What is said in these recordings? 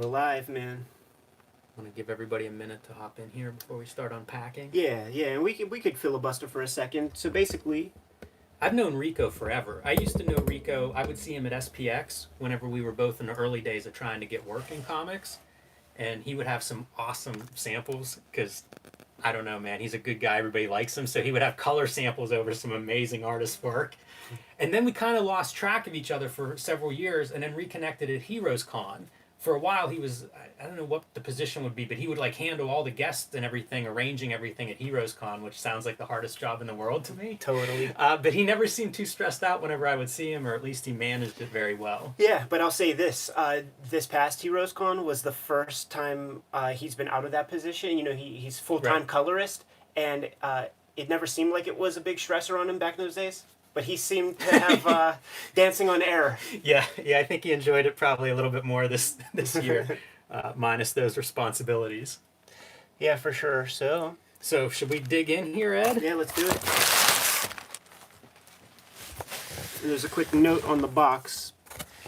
We're live, man. I want to give everybody a minute to hop in here before we start unpacking. Yeah, and we could filibuster for a second. So basically, I've known Rico forever. I used to know Rico. I would see him at SPX whenever we were both in the early days of trying to get work in comics, and he would have some awesome samples because I don't know, man. He's a good guy. Everybody likes him, so he would have color samples over some amazing artist work. And then we kind of lost track of each other for several years, and then reconnected at Heroes Con. For a while, he was, I don't know what the position would be, but he would like handle all the guests and everything, arranging everything at Heroes Con, which sounds like the hardest job in the world to me. totally. But he never seemed too stressed out whenever I would see him, or at least he managed it very well. Yeah, but I'll say this: this past Heroes Con was the first time he's been out of that position. You know, he's full-time Right. colorist, and it never seemed like it was a big stressor on him back in those days. But he seemed to have dancing on air. Yeah, I think he enjoyed it probably a little bit more this year, minus those responsibilities. Yeah, for sure. So should we dig in here, Ed? yeah, let's do it. There's a quick note on the box.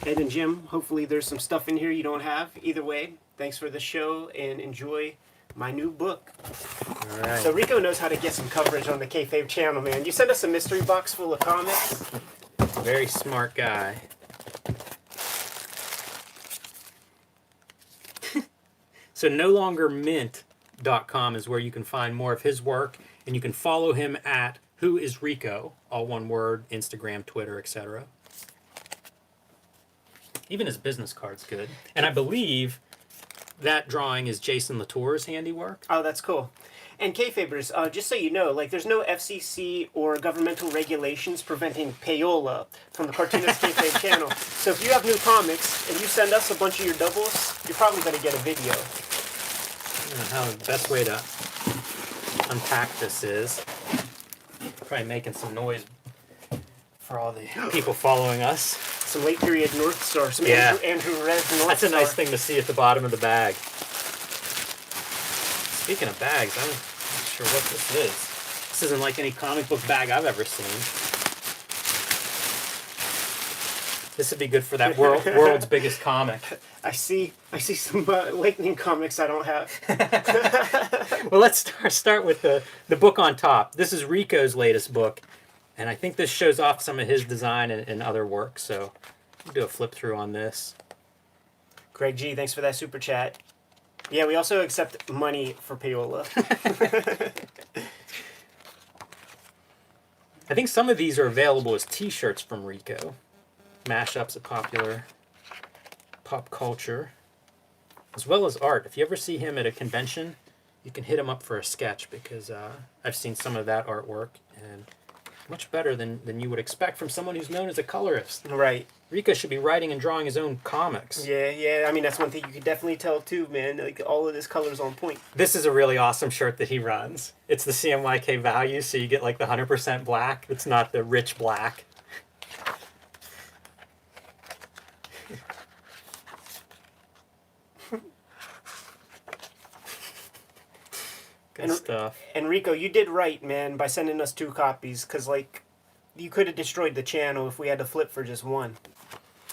Ed and Jim, hopefully there's some stuff in here you don't have. Either way, thanks for the show and enjoy my new book. All right. So Rico knows how to get some coverage on the Kayfabe channel, man. You sent us a mystery box full of comics. Very smart guy. So no longer mint.com is where you can find more of his work, and you can follow him at whoisrico, all one word, Instagram, Twitter, etc. Even his business card's good. And I believe that drawing is Jason Latour's handiwork. Oh, that's cool. And Kayfabers, just so you know, like there's no FCC or governmental regulations preventing payola from the Cartoonist Kayfabe channel. So if you have new comics and you send us a bunch of your doubles, you're probably going to get a video. I don't know how the best way to unpack this is. Probably making some noise for all the people following us. Some late period North Star, some Yeah. Andrew Red North That's a Star. nice thing to see at the bottom of the bag. Speaking of bags, I'm not sure what this is. This isn't like any comic book bag I've ever seen. This would be good for that world's biggest comic. I see some Lightning comics I don't have. Well, let's start with the book on top. This is Rico's latest book, and I think this shows off some of his design and other work, so we'll do a flip through on this. Greg G, thanks for that super chat. Yeah, we also accept money for payola. I think some of these are available as t-shirts from Rico. Mashups of popular pop culture, as well as art. If you ever see him at a convention, you can hit him up for a sketch, because I've seen some of that artwork, and much better than you would expect from someone who's known as a colorist. Right. Rico should be writing and drawing his own comics. Yeah. I mean, that's one thing you could definitely tell too, man. Like all of this color's on point. This is a really awesome shirt that he runs. It's the CMYK value, so you get like the 100% black. It's not the rich black. Good stuff. And Rico, you did right, man, by sending us 2 copies, because like you could have destroyed the channel if we had to flip for just one.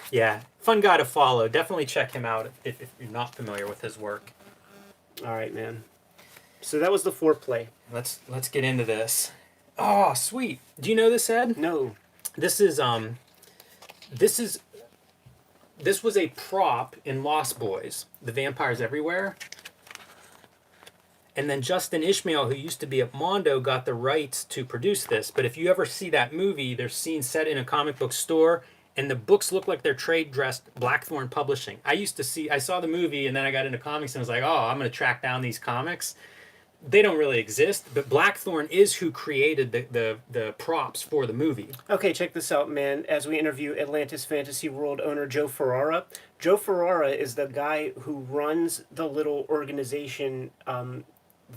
Yeah, fun guy to follow. Definitely check him out if you're not familiar with his work. All right, man. So that was the foreplay. Let's get into this. Oh, sweet. Do you know this, Ed? No. This was a prop in Lost Boys, The Vampires Everywhere. And then Justin Ishmael, who used to be at Mondo, got the rights to produce this. But if you ever see that movie, there's scenes set in a comic book store, and the books look like they're trade-dressed Blackthorn Publishing. I saw the movie, and then I got into comics, and I was like, oh, I'm going to track down these comics. They don't really exist, but Blackthorn is who created the props for the movie. Okay, check this out, man. As we interview Atlantis Fantasy World owner Joe Ferrara. Joe Ferrara is the guy who runs the little organization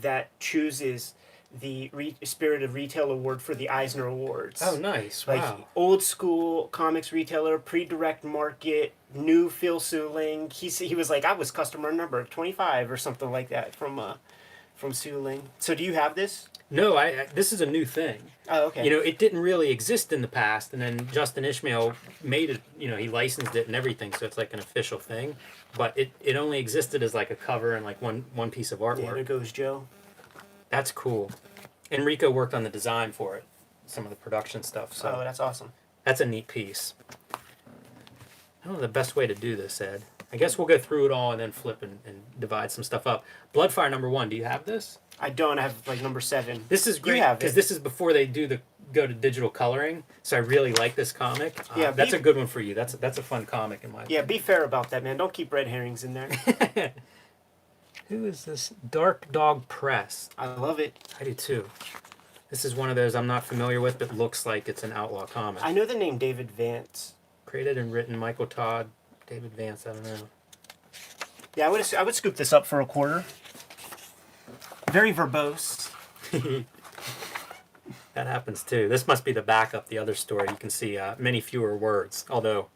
that chooses the Spirit of Retail Award for the Eisner Awards. Oh, nice. Like Wow. old school comics retailer, pre-direct market, new Phil Suling. He was like, I was customer number 25 or something like that from from Suling. So do you have this? No, this is a new thing. Oh, okay. You know, it didn't really exist in the past, and then Justin Ishmael made it. You know, he licensed it and everything, so it's like an official thing. But it only existed as like a cover and like one piece of Yeah, artwork. there goes Joe. That's cool. And Rico worked on the design for it, some of the production stuff. So Oh, that's awesome. that's a neat piece. I don't know the best way to do this, Ed. I guess we'll go through it all and then flip and divide some stuff up. Bloodfire #1. Do you have this? I don't have like number 7. This is great have because it. this is before they go to digital coloring. So I really like this comic. Yeah, that's a good one for you. That's a fun comic in my Yeah, be fair about that, man. Don't keep red herrings in there. opinion. Who is this? Dark Dog Press. I love it. I do too. This is one of those I'm not familiar with, but looks like it's an outlaw comic. I know the name David Vance. Created and written Michael Todd, David Vance. I don't know. Yeah, I would scoop this up for a quarter. Very verbose. That happens too. This must be the backup, the other story. You can see many fewer words, although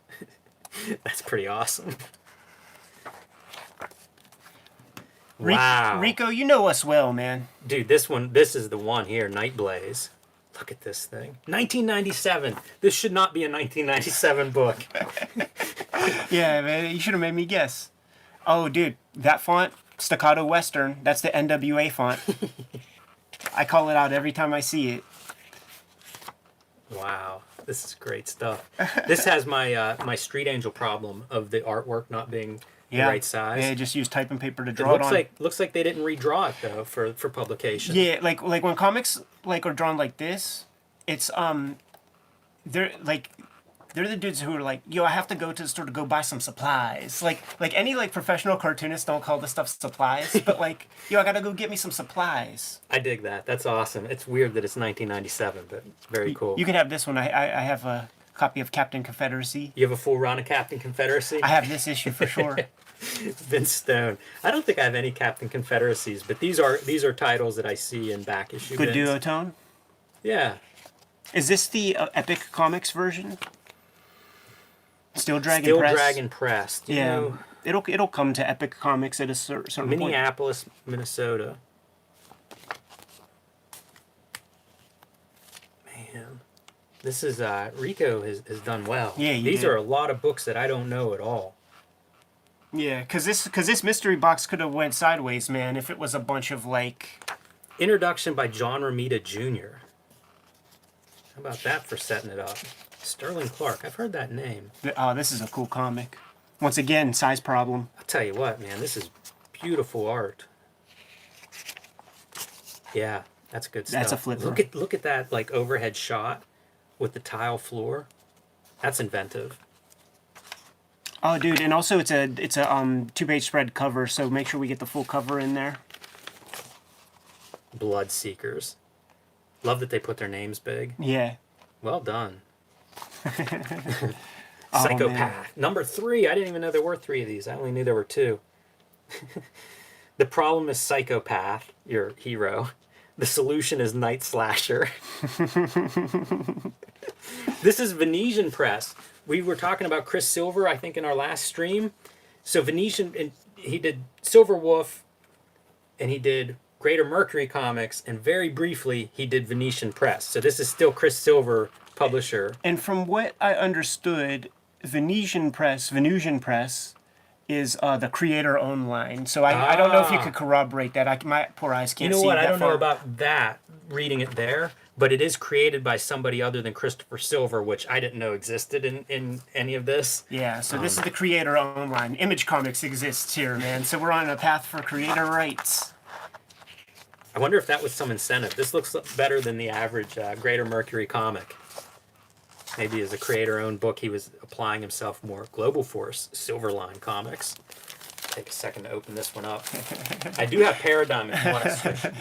that's pretty awesome. Wow. Rico, you know us well, man. Dude, this is the one here, Nightblaze. Look at this thing. 1997. This should not be a 1997 book. Yeah, man, you should have made me guess. Oh, dude, that font, Staccato Western, that's the NWA font. I call it out every time I see it. Wow. This is great stuff. This has my my Street Angel problem of the artwork not being the right size. Yeah, just use typing paper to It draw it on. looks like they didn't redraw it though for publication. Yeah, like when comics like are drawn like this, it's they're the dudes who are like, yo, I have to go to the store to go buy some supplies. Like any like professional cartoonists don't call this stuff supplies, but like, yo, I gotta go get me some supplies. I dig that. That's awesome. It's weird that it's 1997, but very cool. You can have this one. I have a copy of Captain Confederacy. You have a full run of Captain Confederacy? I have this issue for sure. Vince Stone. I don't think I have any Captain Confederacies, but these are titles that I see in back issue Good bins. duotone. Yeah. Is this the Epic Comics version? Steel Dragon Steel Press. Dragon Press. Do you Yeah, know? it'll come to Epic Comics at a certain point. Minneapolis, Minnesota. Man. This is Rico has done well. Yeah, he These did. are a lot of books that I don't know at all. Yeah, cause this mystery box could have went sideways, man. If it was a bunch of like, Introduction by John Romita Jr. How about that for setting it up? Sterling Clark. I've heard that name. oh, this is a cool comic. Once again, size problem. I'll tell you what, man. This is beautiful art. Yeah, that's good stuff. That's a flipper. Look at that like overhead shot with the tile floor. That's inventive. Oh, dude, and also it's a 2-page spread cover, so make sure we get the full cover in there. Blood Seekers. Love that they put their names big. Yeah. Well done. Oh, Psychopath. Number 3. I didn't even know there were 3 of these. I only knew there were 2. The problem is Psychopath, your hero. The solution is Night Slasher. This is Venetian Press. We were talking about Chris Silver, I think, in our last stream. So Venetian, and he did Silver Wolf, and he did Greater Mercury Comics, and very briefly, he did Venetian Press. So this is still Chris Silver, publisher. And from what I understood, Venusian Press is the creator-owned line. So I don't know if you could corroborate that. My poor eyes can't see You know what? that I don't far. know about that, reading it there, but it is created by somebody other than Christopher Silver, which I didn't know existed in any of this. Yeah, so this is the creator-owned line. Image Comics exists here, man. So we're on a path for creator rights. I wonder if that was some incentive. This looks better than the average Greater Mercury comic. Maybe as a creator-owned book, he was applying himself more. Global Force, Silverline Comics. Take a second to open this one up. I do have Paradigm if you want to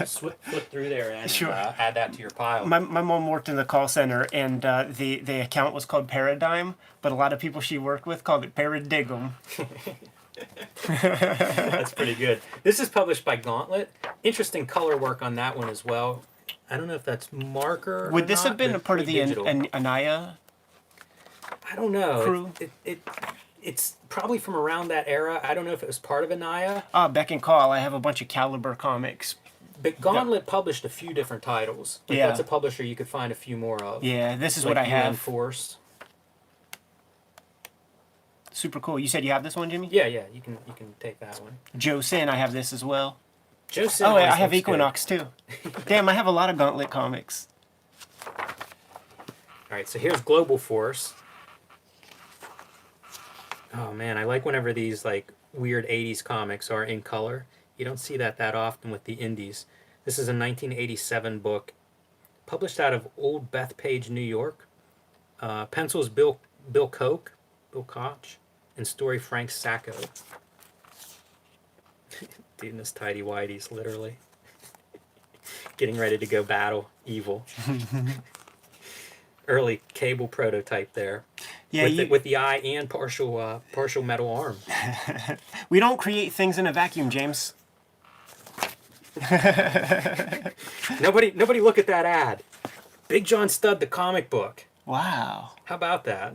flip through there and Sure. add that to your pile. My mom worked in the call center, and the account was called Paradigm, but a lot of people she worked with called it Paradigm. That's pretty good. This is published by Gauntlet. Interesting color work on that one as well. I don't know if that's marker. Would or this not, have been but a part of the digital. Anaya? I don't know. crew? It's probably from around that era. I don't know if it was part of Anaya. Beck and Call. I have a bunch of Caliber comics But Gauntlet published a few different titles. Like, Yeah. that's a publisher you could find a few more of. Yeah, this is like what I UN have. Force. Super cool. You said you have this one, Jimmy? Yeah, you can take that one. Joe Sin, I have this as well. Joe Sin Oh, I always have looks Equinox too. Damn, I have a lot of Gauntlet comics. Good. All right, so here's Global Force. Oh man, I like whenever these like weird 80s comics are in color. You don't see that often with the indies. This is a 1987 book published out of Old Bethpage, New York. Pencils Bill Koch, and story Frank Sacco. Dude in his tidy whities, literally. Getting ready to go battle evil. Early Cable prototype there. Yeah, With the eye and partial metal arm. we don't create things in a vacuum, James. Nobody look at that ad. Big John Stud, the comic book. Wow. How about that?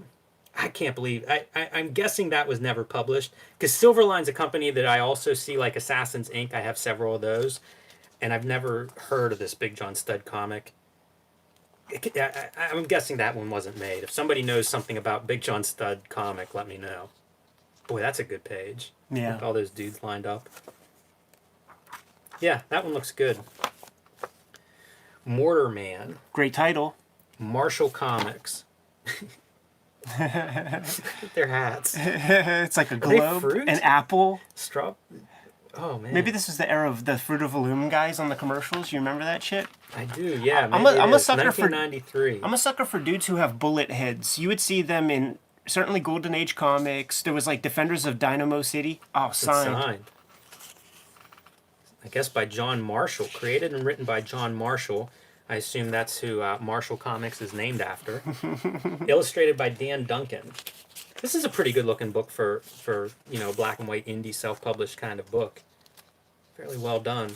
I can't believe. I'm guessing that was never published. Because Silverline's a company that I also see, like Assassin's Inc. I have several of those. And I've never heard of this Big John Stud comic. I'm guessing that one wasn't made. If somebody knows something about Big John Stud comic, let me know. Boy, that's a good page. Yeah. With all those dudes lined up. Yeah, that one looks good. Mortar Man. Great title. Marshall Comics. Their hats. It's like a they globe, fruit? an apple. Straw. Oh man. Maybe this was the era of the Fruit of the Loom guys on the commercials. You remember that shit? I do. Yeah. I'm maybe a it is. sucker for- 1993. I'm a sucker for dudes who have bullet heads. You would see them in certainly Golden Age comics. There was like Defenders of Dynamo City. Oh, It's signed. I guess by John Marshall. Created and written by John Marshall. I assume that's who Marshall Comics is named after. Illustrated by Dan Duncan. This is a pretty good looking book for black and white indie self-published kind of book. Fairly well done.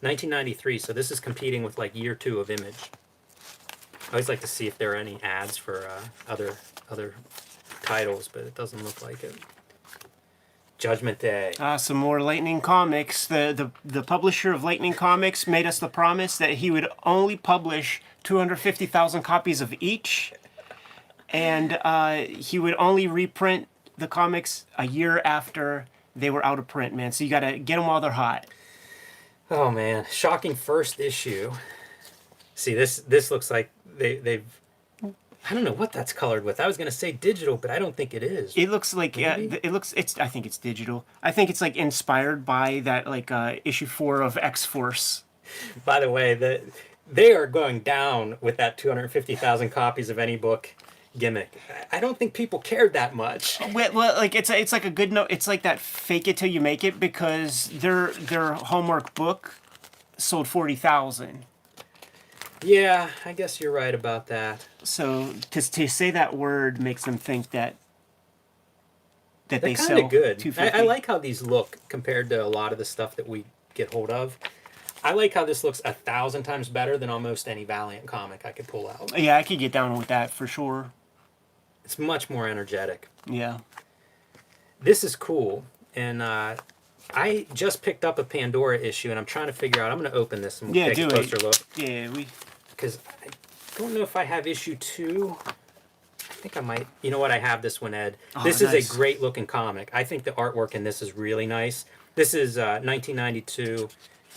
1993, so this is competing with like year 2 of Image. I always like to see if there are any ads for other titles, but it doesn't look like it. Judgment Day. Some more Lightning Comics. The publisher of Lightning Comics made us the promise that he would only publish 250,000 copies of each, and he would only reprint the comics a year after they were out of print, man. So you gotta get them while they're hot. Oh man, shocking first issue. See, this looks like they've. I don't know what that's colored with. I was gonna say digital, but I don't think it is. It looks like Maybe? I think it's digital. I think it's like inspired by that like issue 4 of X-Force. By the way, they are going down with that 250,000 copies of any book gimmick. I don't think people cared that much. Well, like it's like a good note. It's like that fake it till you make it, because their Hallmark book sold 40,000. Yeah, I guess you're right about that. So to say that word makes them think that They're they kind sell of good. 250. I like how these look compared to a lot of the stuff that we get hold of. I like how this looks 1,000 times better than almost any Valiant comic I could pull out. Yeah, I could get down with that for sure. It's much more energetic. Yeah. This is cool, and I just picked up a Pandora issue, and I'm trying to figure out. I'm going to open this and Yeah, take do a closer it. look, Yeah, because I don't know if I have issue 2. I think I might. You know what? I have this one, Ed. Oh, This nice. is a great looking comic. I think the artwork in this is really nice. This is 1992,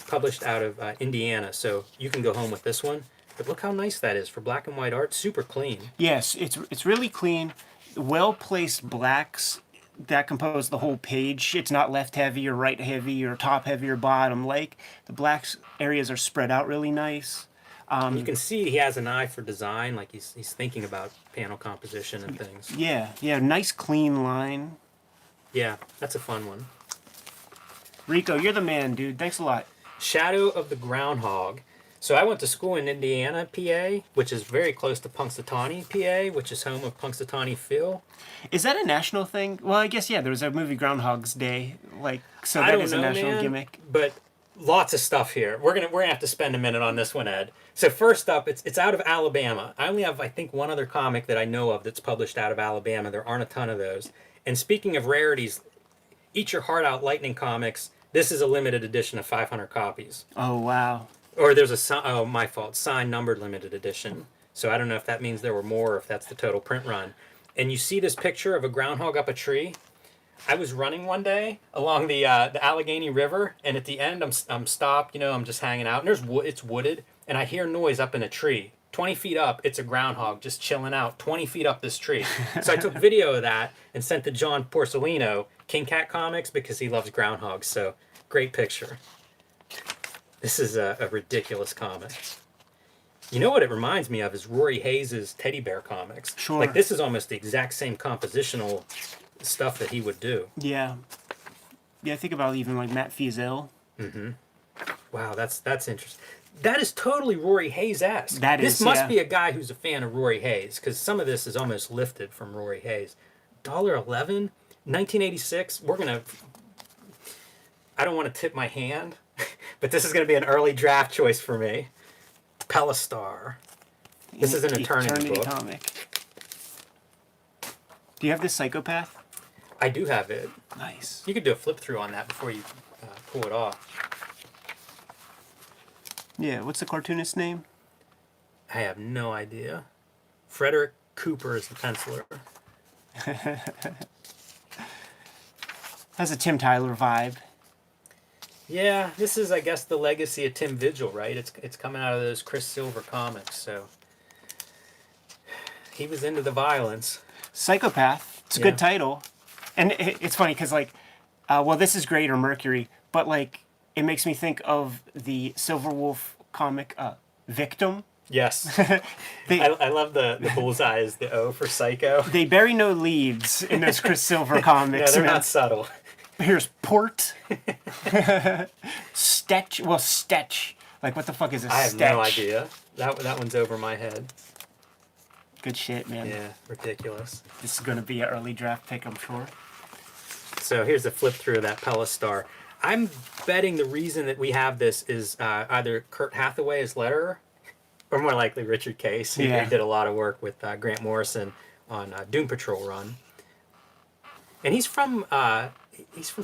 published out of Indiana, so you can go home with this one. But look how nice that is for black and white art. Super clean. Yes, it's really clean, well placed blacks that compose the whole page. It's not left heavy or right heavy or top heavy or bottom. Like the blacks areas are spread out really nice. You can see he has an eye for design, like he's thinking about panel composition and things. Yeah, nice clean line. Yeah, that's a fun one. Rico, you're the man, dude. Thanks a lot. Shadow of the Groundhog. So I went to school in Indiana, PA, which is very close to Punxsutawney, PA, which is home of Punxsutawney Phil. Is that a national thing? Well, I guess yeah. There was a movie Groundhog's Day, like so I that don't is know, a national man, gimmick. but lots of stuff here. We're gonna have to spend a minute on this one, Ed. So first up, it's out of Alabama. I only have, I think, one other comic that I know of that's published out of Alabama. There aren't a ton of those. And speaking of rarities, Eat Your Heart Out Lightning Comics. This is a limited edition of 500 copies. Oh wow. Or there's oh, my fault, signed numbered limited edition. So I don't know if that means there were more or if that's the total print run. And you see this picture of a groundhog up a tree. I was running one day along the Allegheny River, and at the end I'm stopped, I'm just hanging out, and it's wooded, and I hear noise up in a tree. 20 feet up, it's a groundhog just chilling out 20 feet up this tree. So I took video of that and sent to John Porcellino, King Cat Comics, because he loves groundhogs. So great picture. This is a ridiculous comic. You know what it reminds me of is Rory Hayes' Teddy Bear comics. Sure. Like, this is almost the exact same compositional stuff that he would do. Yeah. Yeah, I think about even like Matt Fiesel. Mm-hmm. Wow, that's interesting. That is totally Rory Hayes-esque. This must be a guy who's a fan of Rory Hayes, because some of this is almost lifted from Rory Hayes. $1.11, 1986. I don't want to tip my hand, but this is going to be an early draft choice for me. Pelistar. This is an Eternity book. Comic. Do you have this Psychopath? I do have it. Nice. You could do a flip through on that before you pull it off. Yeah, what's the cartoonist name? I have no idea. Frederick Cooper is the penciler. Has a Tim Tyler vibe. Yeah, this is, I guess, the legacy of Tim Vigil, right? It's coming out of those Chris Silver comics, so he was into the violence. Psychopath. It's a good title. And it's funny because, like, well, this is Greater Mercury, but, like, it makes me think of the Silver Wolf comic, Victim. Yes. I love the bullseye is the O for Psycho. They bury no leads in those Chris Silver comics. No, they're not subtle. Here's Port. Stetch. Well, Stetch. Like, what the fuck is a I have Stetch? no idea. That one's over my head. Good shit, man. Yeah, ridiculous. This is going to be an early draft pick, I'm sure. So here's a flip through of that Pelistar. I'm betting the reason that we have this is either Kurt Hathaway as letterer, or more likely Richard Case. He did a lot of work with Grant Morrison on Doom Patrol run. And he's from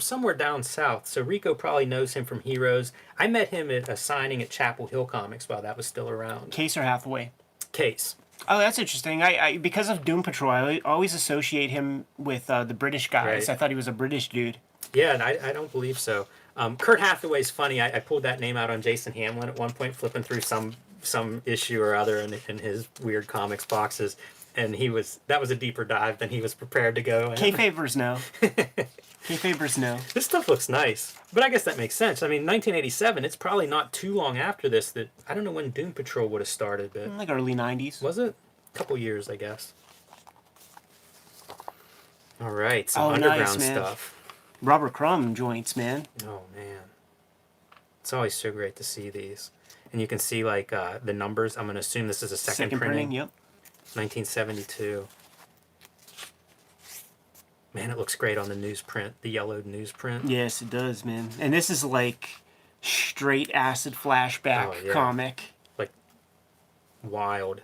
somewhere down south, so Rico probably knows him from Heroes. I met him at a signing at Chapel Hill Comics while that was still around. Case or Hathaway? Case. Oh, that's interesting. I because of Doom Patrol, I always associate him with the British guys. Right. I thought he was a British dude. Yeah, and I don't believe so. Kurt Hathaway's funny. I pulled that name out on Jason Hamlin at one point, flipping through some issue or other in his weird comics boxes, and that was a deeper dive than he was prepared to go. Kayfabers know. Kayfabers know. This stuff looks nice, but I guess that makes sense. I mean, 1987. It's probably not too long after this that I don't know when Doom Patrol would have started, but Like early 90s. was it? A couple years, I guess. All right, some underground nice, man. stuff. Robert Crumb joints, man. Oh man, it's always so great to see these, and you can see like the numbers. I'm gonna assume this is a second printing. Yep. 1972. Man, it looks great on the newsprint, the yellowed newsprint. Yes, it does, man. And this is like straight acid flashback comic. Like wild.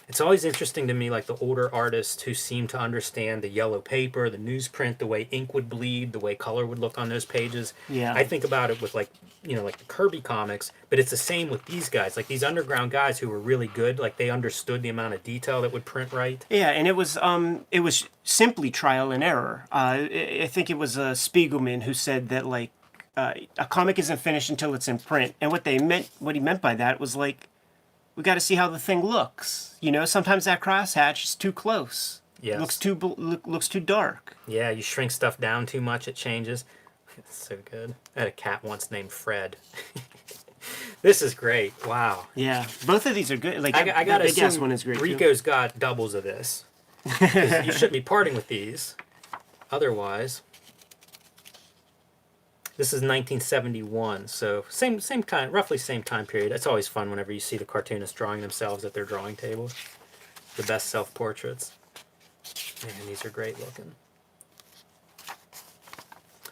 It's always interesting to me, like the older artists who seem to understand the yellow paper, the newsprint, the way ink would bleed, the way color would look on those pages. Yeah. I think about it with like the Kirby comics, but it's the same with these guys. Like these underground guys who were really good, like they understood the amount of detail that would print right. Yeah, and it was simply trial and error. I think it was Spiegelman who said that like a comic isn't finished until it's in print, and what he meant by that was like, we got to see how the thing looks. Sometimes that crosshatch is too close. Yes. Looks too dark. Yeah, you shrink stuff down too much, it changes. It's so good. I had a cat once named Fred. This is great. Wow. Yeah, both of these are good. Like I gotta Big Ass assume one is great Rico's got doubles of this. 'Cause you shouldn't be parting with these. Otherwise. This is 1971, so roughly same time period. It's always fun whenever you see the cartoonists drawing themselves at their drawing table. The best self-portraits. Man, these are great looking.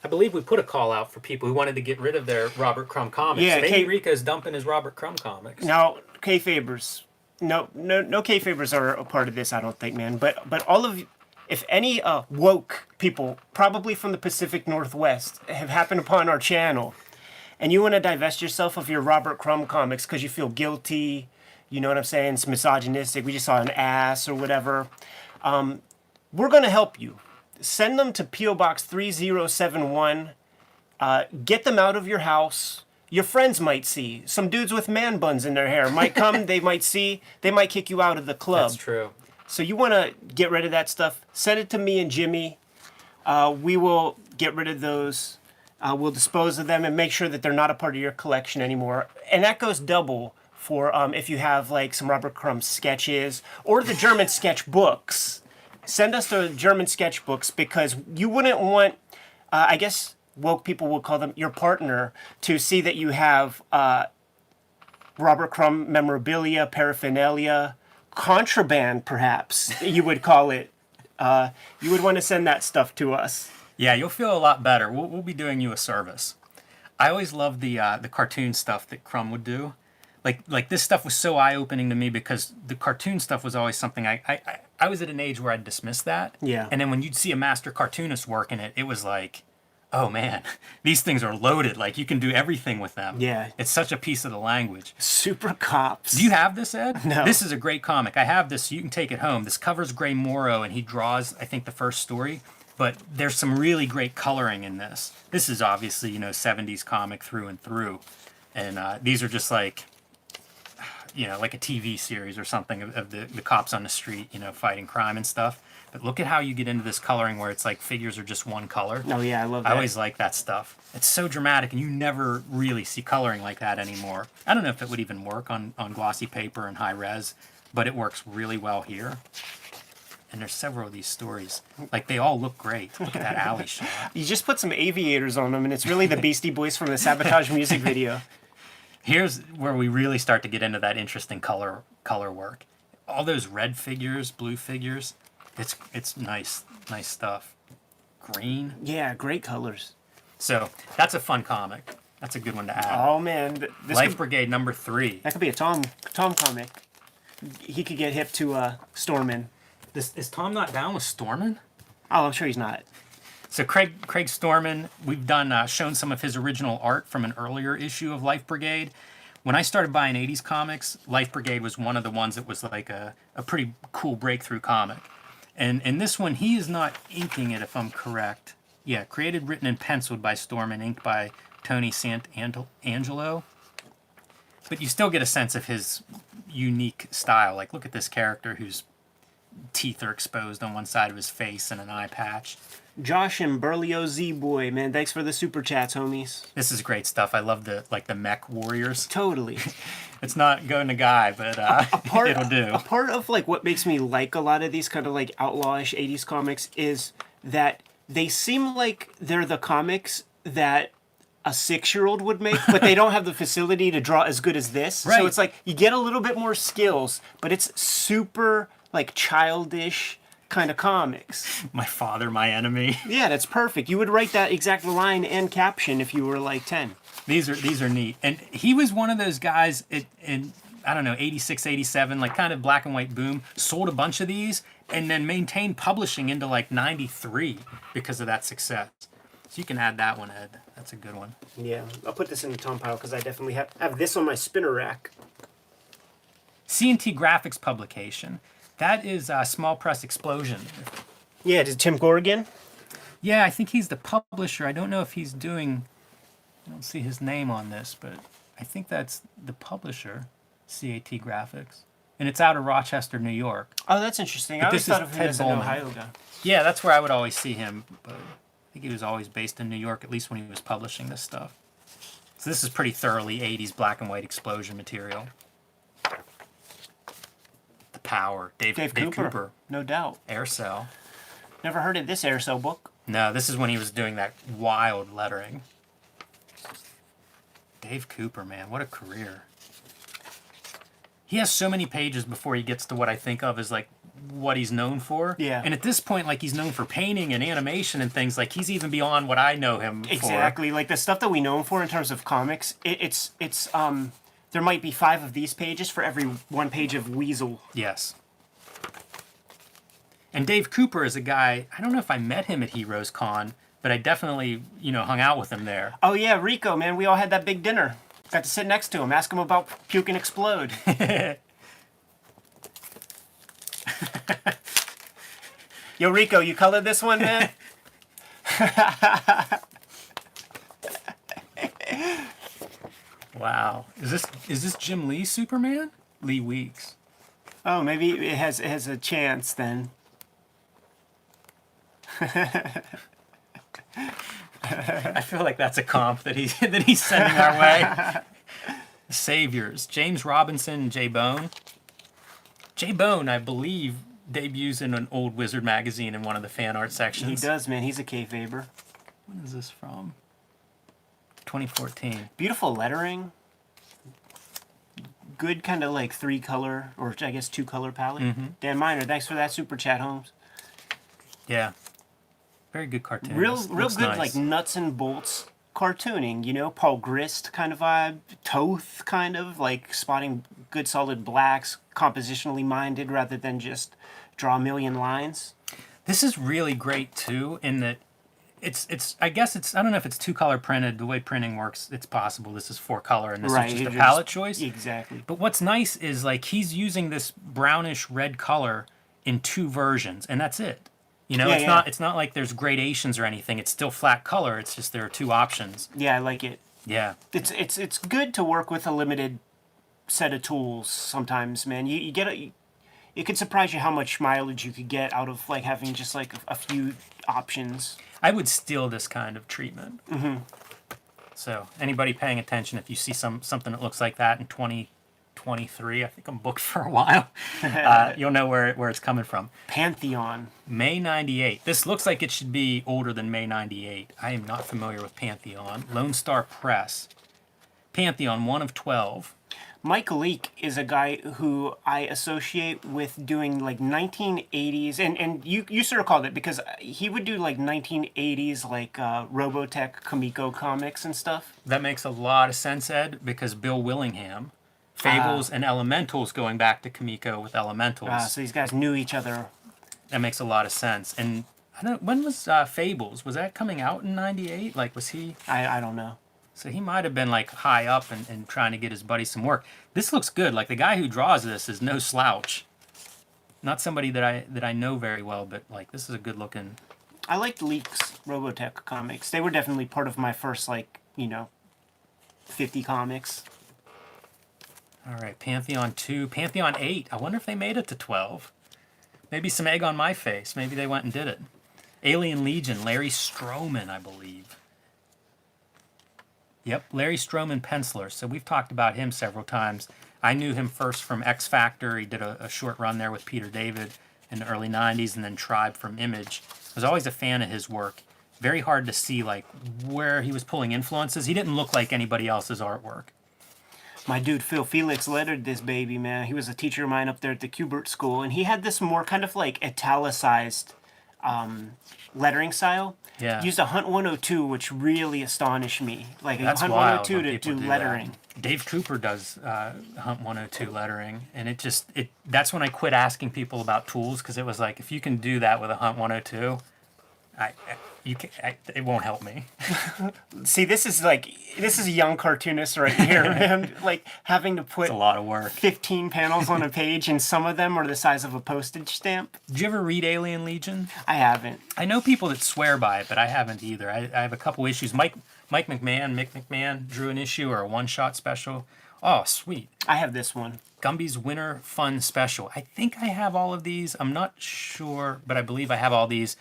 I believe we put a call out for people who wanted to get rid of their Robert Crumb comics. Yeah, Maybe Rico's dumping his Robert Crumb comics. Now, Kayfabers. No Kayfabers are a part of this, I don't think, man. But all of if any woke people, probably from the Pacific Northwest, have happened upon our channel, and you want to divest yourself of your Robert Crumb comics because you feel guilty, you know what I'm saying? It's misogynistic. We just saw an ass or whatever. We're going to help you. Send them to P.O. Box 3071. Get them out of your house. Your friends might see. Some dudes with man buns in their hair might come. They might see. They might kick you out of the club. That's true. So you want to get rid of that stuff. Send it to me and Jimmy. We will get rid of those. We'll dispose of them and make sure that they're not a part of your collection anymore. And that goes double for if you have like some Robert Crumb sketches or the German sketch books. Send us the German sketch books because you wouldn't want, I guess woke people will call them your partner, to see that you have Robert Crumb memorabilia, paraphernalia, contraband perhaps, you would call it. You would want to send that stuff to us. Yeah, you'll feel a lot better. We'll be doing you a service. I always loved the cartoon stuff that Crumb would do. Like this stuff was so eye-opening to me because the cartoon stuff was always something I was at an age where I'd dismiss that. Yeah. And then when you'd see a master cartoonist work in it, it was like, oh man, these things are loaded. Like you can do everything with them. Yeah. It's such a piece of the language. Super Cops. Do you have this, Ed? No. This is a great comic. I have this, so you can take it home. This covers Gray Morrow, and he draws, I think, the first story. But there's some really great coloring in this. This is obviously, 70s comic through and through. And these are just like, like a TV series or something of the cops on the street, fighting crime and stuff. But look at how you get into this coloring where it's like figures are just one color. Oh, yeah, I love that. I always like that stuff. It's so dramatic, and you never really see coloring like that anymore. I don't know if it would even work on glossy paper and high res, but it works really well here. And there's several of these stories. Like, they all look great. Look at that alley shot. You just put some aviators on them, and it's really the Beastie Boys from the Sabotage music video. Here's where we really start to get into that interesting color work. All those red figures, blue figures, it's nice stuff. Green. Yeah, great colors. So that's a fun comic. That's a good one to add. Oh man, Life Brigade number 3. That could be a Tom comic. He could get hip to Stormin. Is Tom not down with Stormin? Oh, I'm sure he's not. So Craig Stormin, we've shown some of his original art from an earlier issue of Life Brigade. When I started buying 80s comics, Life Brigade was one of the ones that was like a pretty cool breakthrough comic. And in this one, he is not inking it, if I'm correct. Yeah, created, written, and penciled by Stormin, inked by Tony Santangelo. But you still get a sense of his unique style. Like, look at this character whose teeth are exposed on one side of his face and an eye patch. Josh and Burlio Z-Boy, man, thanks for the super chats, homies. This is great stuff. I love the mech warriors. Totally. It's not going to guy, but it'll do. A part of like what makes me like a lot of these kind of like outlawish 80s comics is that they seem like they're the comics that a 6-year-old would make, but they don't have the facility to draw as good as this. Right. So it's like you get a little bit more skills, but it's super like childish kind of comics. My father, my enemy. Yeah, that's perfect. You would write that exact line and caption if you were like 10. These are neat. And he was one of those guys in I don't know, 86, 87, like kind of black and white boom, sold a bunch of these and then maintained publishing into like 93 because of that success. So you can add that one, Ed. That's a good one. Yeah, I'll put this in the Tom pile because I definitely have this on my spinner rack. C&T Graphics publication. That is Small Press Explosion. Yeah, did Tim Corrigan? Yeah, I think he's the publisher. I don't know if he's doing... I don't see his name on this, but I think that's the publisher, CAT Graphics. And it's out of Rochester, New York. Oh, that's interesting. But I always this is thought of him Ted as an Bowman. Ohio guy. Yeah, that's where I would always see him. But I think he was always based in New York, at least when he was publishing this stuff. So this is pretty thoroughly 80s black and white explosion material. The Power. Dave Cooper. No doubt. Aircell. Never heard of this Aircell book. No, this is when he was doing that wild lettering. Dave Cooper, man, what a career. He has so many pages before he gets to what I think of as like what he's known for. Yeah. And at this point, like he's known for painting and animation and things. Like he's even beyond what I know him for. Exactly. Like the stuff that we know him for in terms of comics, it's there might be 5 of these pages for every 1 page of Weasel. Yes. And Dave Cooper is a guy, I don't know if I met him at Heroes Con, but I definitely, hung out with him there. Oh yeah, Rico, man, we all had that big dinner. Got to sit next to him, ask him about Puke and Explode. Yo, Rico, you colored this one, man? Wow. Is this Jim Lee's Superman? Lee Weeks. Oh, maybe it has a chance then. I feel like that's a comp that he's sending our way. Saviors. James Robinson, J Bone. J Bone, I believe, debuts in an old Wizard magazine in one of the fan art sections. He does, man. He's a Kayfaber. When is this from? 2014. Beautiful lettering. Good kind of like 3-color, or I guess 2-color palette. Mm-hmm. Dan Miner, thanks for that super chat, Holmes. Yeah. Very good cartoon. Real Looks good, nice. like nuts and bolts cartooning, Paul Grist kind of vibe, Toth kind of, like spotting good solid blacks, compositionally minded rather than just draw a million lines. This is really great too, in that it's I guess it's, I don't know if it's 2-color printed. The way printing works, it's possible this is 4-color and this is just a palette choice. Exactly. But what's nice is like he's using this brownish red color in 2 versions, and that's it. It's not like there's gradations or anything. It's still flat color. It's just there are 2 options. Yeah, I like it. Yeah. It's good to work with a limited set of tools sometimes, man. You get it could surprise you how much mileage you could get out of like having just like a few options. I would steal this kind of treatment. Mm-hmm. So anybody paying attention, if you see something that looks like that in 2023, I think I'm booked for a while. You'll know where it's coming from. Pantheon. May 98. This looks like it should be older than May 98. I am not familiar with Pantheon. Lone Star Press. Pantheon, 1 of 12. Mike Leake is a guy who I associate with doing like 1980s, and you sort of called it because he would do like 1980s like Robotech Comico comics and stuff. That makes a lot of sense, Ed, because Bill Willingham, Fables and Elementals, going back to Comico with Elementals. So these guys knew each other. That makes a lot of sense. And I don't. When was Fables? Was that coming out in '98? Like, was he? I don't know. So he might have been like high up and trying to get his buddy some work. This looks good. Like the guy who draws this is no slouch. Not somebody that I know very well, but like this is a good looking. I liked Leake's Robotech comics. They were definitely part of my first 50 comics. All right, Pantheon 2, Pantheon 8. I wonder if they made it to 12. Maybe some egg on my face. Maybe they went and did it. Alien Legion, Larry Stroman, I believe. Yep, Larry Stroman penciler. So we've talked about him several times. I knew him first from X Factor. He did a short run there with Peter David in the early 90s, and then Tribe from Image. I was always a fan of his work. Very hard to see like where he was pulling influences. He didn't look like anybody else's artwork. My dude Phil Felix lettered this baby, man. He was a teacher of mine up there at the Kubert School, and he had this more kind of like italicized lettering style. Yeah. Used a Hunt 102, which really astonished me. Like That's a Hunt wild 102 when to people do do lettering. that. Dave Cooper does Hunt 102 lettering, and that's when I quit asking people about tools, because it was like, if you can do that with a Hunt 102, it won't help me. See, this is a young cartoonist right here, man. Like having to put It's a lot of work. 15 panels on a page, and some of them are the size of a postage stamp. Did you ever read Alien Legion? I haven't. I know people that swear by it, but I haven't either. I have a couple issues. Mick McMahon drew an issue or a one-shot special. Oh, sweet. I have this one. Gumby's Winter Fun Special. I think I have all of these. I'm not sure, but I believe I have all these.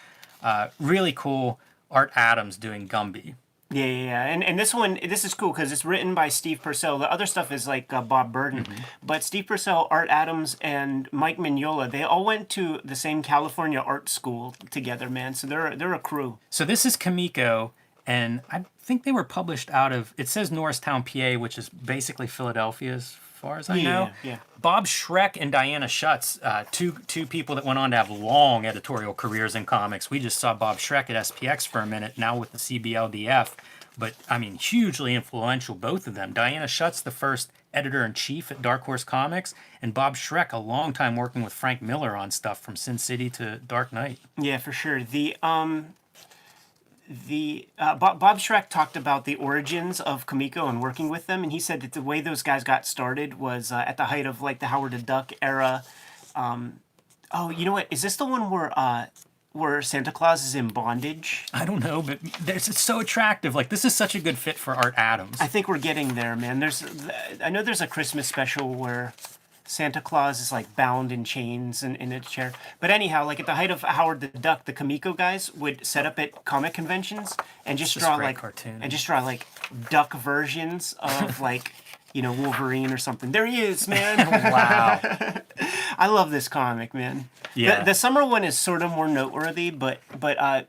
Really cool. Art Adams doing Gumby. Yeah. And this one, this is cool because it's written by Steve Purcell. The other stuff is like Bob Burden. Mm-hmm. But Steve Purcell, Art Adams, and Mike Mignola, they all went to the same California art school together, man. So they're a crew. So this is Comico, and I think they were published out of, it says Norristown, PA, which is basically Philadelphia as far as I know. Yeah. Bob Schreck and Diana Schutz, two people that went on to have long editorial careers in comics. We just saw Bob Schreck at SPX for a minute, now with the CBLDF. But, I mean, hugely influential, both of them. Diana Schutz, the first editor-in-chief at Dark Horse Comics, and Bob Schreck, a long time working with Frank Miller on stuff from Sin City to Dark Knight. Yeah, for sure. Bob Schreck talked about the origins of Kamiko and working with them, and he said that the way those guys got started was at the height of like the Howard the Duck era. Oh, you know what? Is this the one where Santa Claus is in bondage? I don't know, but it's so attractive. Like, this is such a good fit for Art Adams. I think we're getting there, man. I know there's a Christmas special where Santa Claus is like bound in chains and in a chair. But anyhow, like at the height of Howard the Duck, the Kamiko guys would set up at comic conventions and just draw like duck versions of like, you know, Wolverine or something. There he is, man. Wow. I love this comic, man. Yeah. The summer one is sort of more noteworthy, but I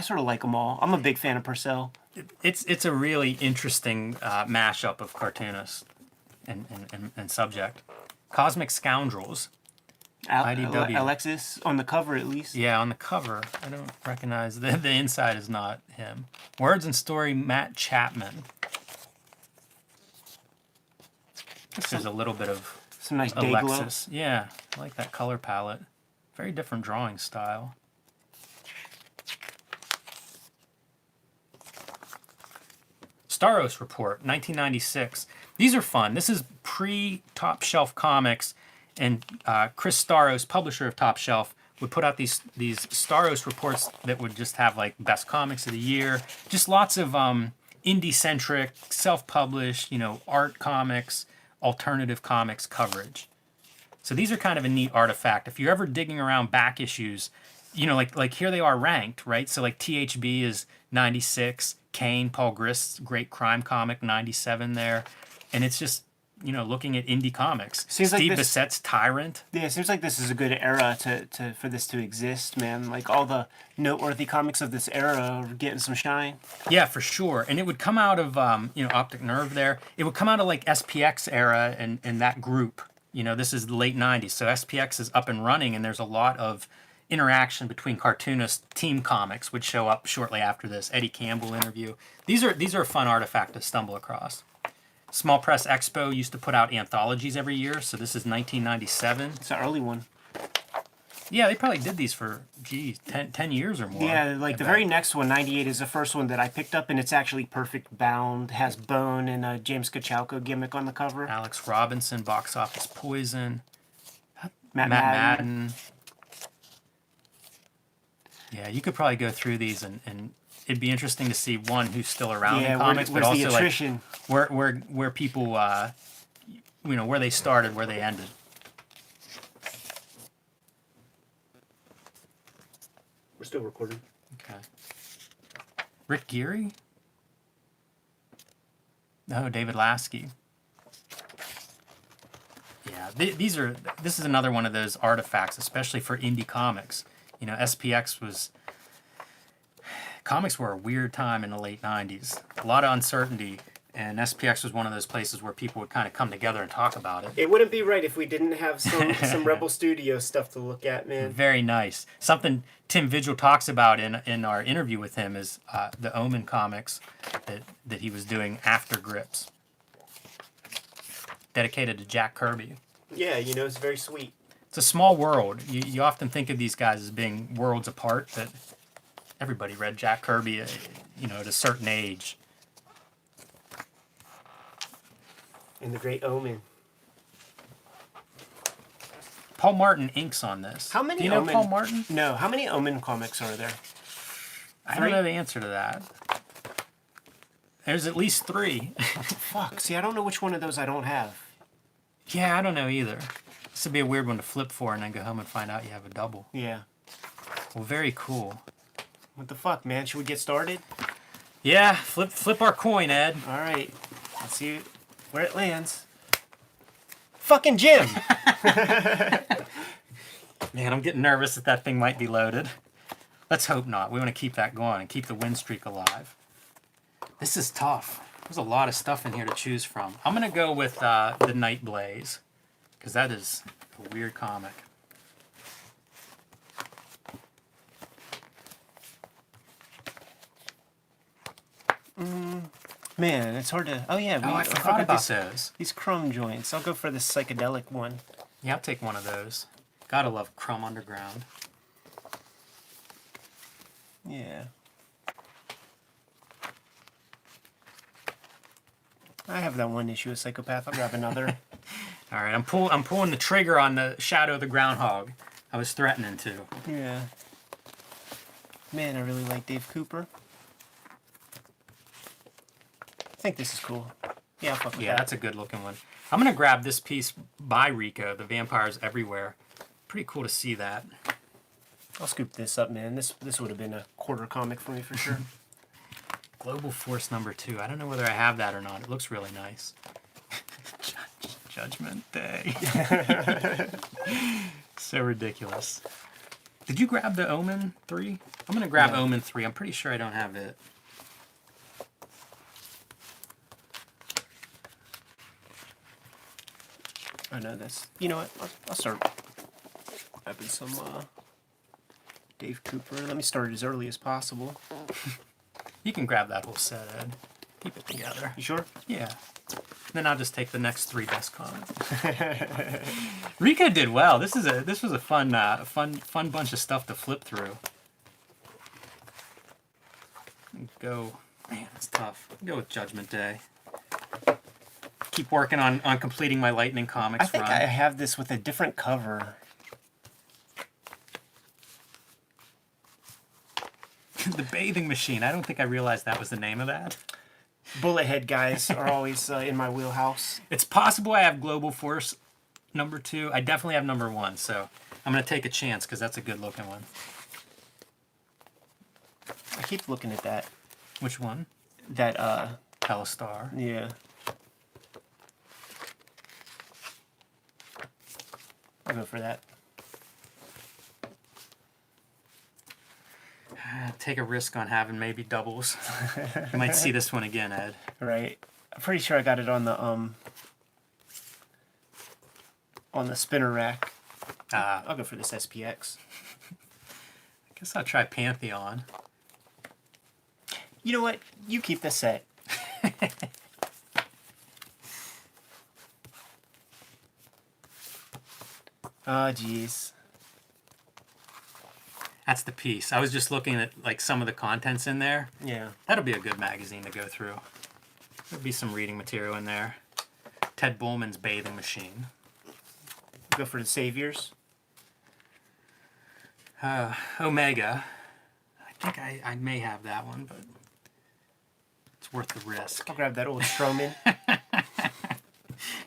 sort of like them all. I'm a big fan of Purcell. It's a really interesting mashup of Cartoonist and subject. Cosmic Scoundrels. IDW. Alexis on the cover, at least. Yeah, on the cover. I don't recognize the inside is not him. Words and story, Matt Chapman. There's a little bit of some nice day glow. Alexis. Yeah, I like that color palette. Very different drawing style. Staros Report, 1996. These are fun. This is pre-Top Shelf Comics, and Chris Staros, publisher of Top Shelf, would put out these Staros reports that would just have like best comics of the year, just lots of indie-centric, self-published, you know, art comics, alternative comics coverage. So these are kind of a neat artifact. If you're ever digging around back issues, you know, like here they are ranked, right? So like THB is 96, Kane, Paul Grist's great crime comic, 97 there. And it's just, you know, looking at indie comics. Seems Steve like Bissett's Tyrant. Yeah, it seems like this is a good era for this to exist, man. Like all the noteworthy comics of this era are getting some shine. Yeah, for sure. And it would come out of, you know, Optic Nerve there. It would come out of like SPX era and that group. You know, this is the late 90s. So SPX is up and running, and there's a lot of interaction between Cartoonist Team Comics, which show up shortly after this. Eddie Campbell interview. These are a fun artifact to stumble across. Small Press Expo used to put out anthologies every year, so this is 1997. It's an early one. Yeah, they probably did these for, 10 years or more. Yeah, like the very next one, 98, is the first one that I picked up, and it's actually perfect bound, has Bone and a James Kachalko gimmick on the cover. Alex Robinson, Box Office Poison. Matt Madden. Yeah, you could probably go through these and it'd be interesting to see one who's still around in comics, but also like where people you know, where they started, where they ended. We're still recording. Okay. Rick Geary? No, David Lasky. Yeah, this is another one of those artifacts, especially for indie comics. You know, comics were a weird time in the late 90s. A lot of uncertainty, and SPX was one of those places where people would kind of come together and talk about it. It wouldn't be right if we didn't have some Rebel Studios stuff to look at, man. Very nice. Something Tim Vigil talks about in our interview with him is the Omen comics that he was doing after Grips. Dedicated to Jack Kirby. Yeah, you know, it's very sweet. It's a small world. You often think of these guys as being worlds apart, but everybody read Jack Kirby, you know, at a certain age. And the Great Omen. Paul Martin inks on this. How many? Do you know Omen? Paul Martin? No. How many Omen comics are there? I don't know the answer to that. There's at least 3. Fuck. See, I don't know which one of those I don't have. Yeah, I don't know either. This would be a weird one to flip for and then go home and find out you have a double. Yeah. Well, very cool. What the fuck, man? Should we get started? Yeah, flip our coin, Ed. All right. Let's see where it lands. Fucking Jim! Man, I'm getting nervous that thing might be loaded. Let's hope not. We want to keep that going and keep the win streak alive. This is tough. There's a lot of stuff in here to choose from. I'm going to go with the Night Blaze, because that is a weird comic. Man, it's hard to. Oh yeah, I forgot about these, those. these Crumb joints. I'll go for the psychedelic one. Yeah, I'll take one of those. Gotta love Crumb Underground. Yeah. I have that one issue of Psychopath. I'll grab another. All right, I'm pulling the trigger on the Shadow of the Groundhog. I was threatening to. Yeah. Man, I really like Dave Cooper. I think this is cool. Yeah, I'll fuck with Yeah, that. that's a good looking one. I'm gonna grab this piece by Rico, The Vampires Everywhere. Pretty cool to see that. I'll scoop this up, man. This would have been a quarter comic for me for sure. Global Force #2. I don't know whether I have that or not. It looks really nice. Judgment Day. So ridiculous. Did you grab the Omen 3? I'm gonna grab No. Omen 3. I'm pretty sure I don't have it. I know this. You know what? I'll start grabbing some Dave Cooper. Let me start as early as possible. You can grab that whole set, Ed. Keep it together. You sure? Yeah. Then I'll just take the next 3 best comics. Rico did well. This was a fun bunch of stuff to flip through. Go, man, it's tough. Go with Judgment Day. Keep working on completing my Lightning Comics I think run. I have this with a different cover. The Bathing Machine. I don't think I realized that was the name of that. Bullet head guys are always in my wheelhouse. It's possible I have Global Force #2. I definitely have #1, so I'm going to take a chance because that's a good looking one. I keep looking at that. Which one? That, Hellastar. yeah. I'll go for that. Take a risk on having maybe doubles. You might see this one again, Ed. Right. I'm pretty sure I got it on the spinner rack. I'll go for this SPX. I guess I'll try Pantheon. You know what? You keep the set. Oh, jeez. That's the piece. I was just looking at like some of the contents in there. Yeah. That'll be a good magazine to go through. There'll be some reading material in there. Ted Bullman's Bathing Machine. Go for the Saviors. Omega. I think I may have that one, but it's worth the risk. I'll grab that old Strowman.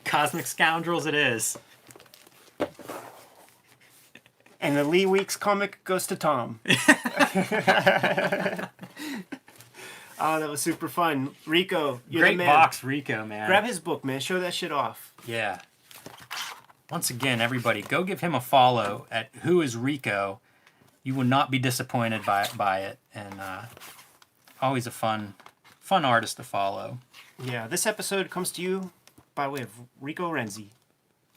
Cosmic Scoundrels it is. And the Lee Weeks comic goes to Tom. Oh, that was super fun. Rico, you're Great the man. box, Rico, man. Grab his book, man. Show that shit off. Yeah. Once again, everybody, go give him a follow at Who is Rico. You will not be disappointed by it. And always a fun artist to follow. Yeah, this episode comes to you by way of Rico Renzi.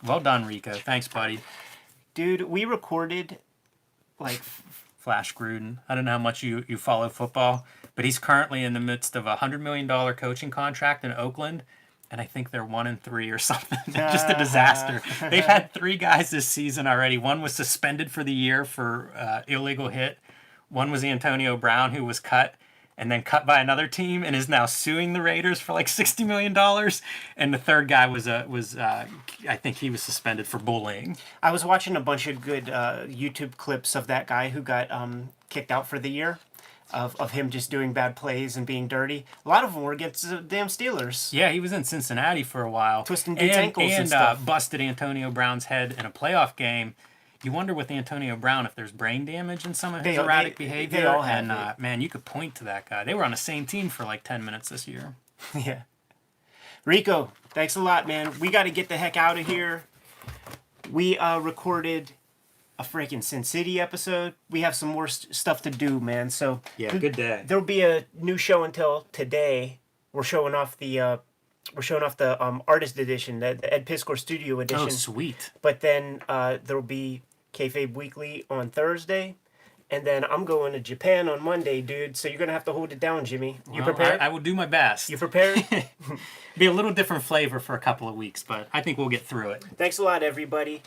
Well done, Rico. Thanks, buddy. Dude, we recorded like Flash Gruden. I don't know how much you follow football, but he's currently in the midst of a $100 million coaching contract in Oakland, and I think they're 1-3 or something. Just a disaster. They've had 3 guys this season already. One was suspended for the year for illegal hit. One was Antonio Brown, who was cut and then cut by another team and is now suing the Raiders for like $60 million. And the third guy was I think he was suspended for bullying. I was watching a bunch of good YouTube clips of that guy who got kicked out for the year, of him just doing bad plays and being dirty. A lot of them were against the damn Steelers. Yeah, he was in Cincinnati for a while. Twisting dudes' ankles and stuff. Busted Antonio Brown's head in a playoff game. You wonder with Antonio Brown if there's brain damage in some of his erratic behavior. They all have and man, you could point to that guy. They were on the same team for like 10 minutes this year. Yeah. Rico, thanks a lot, man. We got to get the heck out of here. We recorded a freaking Sin City episode. We have some more stuff to do, man. So Yeah, good day. There'll be a new show until today. We're showing off the artist edition, the Ed Piscor Studio edition. Oh, sweet. But then there'll be Kayfabe Weekly on Thursday, And then I'm going to Japan on Monday, dude. So you're gonna have to hold it down, Jimmy. You Well, prepared? I will do my best. You prepared? Be a little different flavor for a couple of weeks, but I think we'll get through it. Thanks a lot, everybody.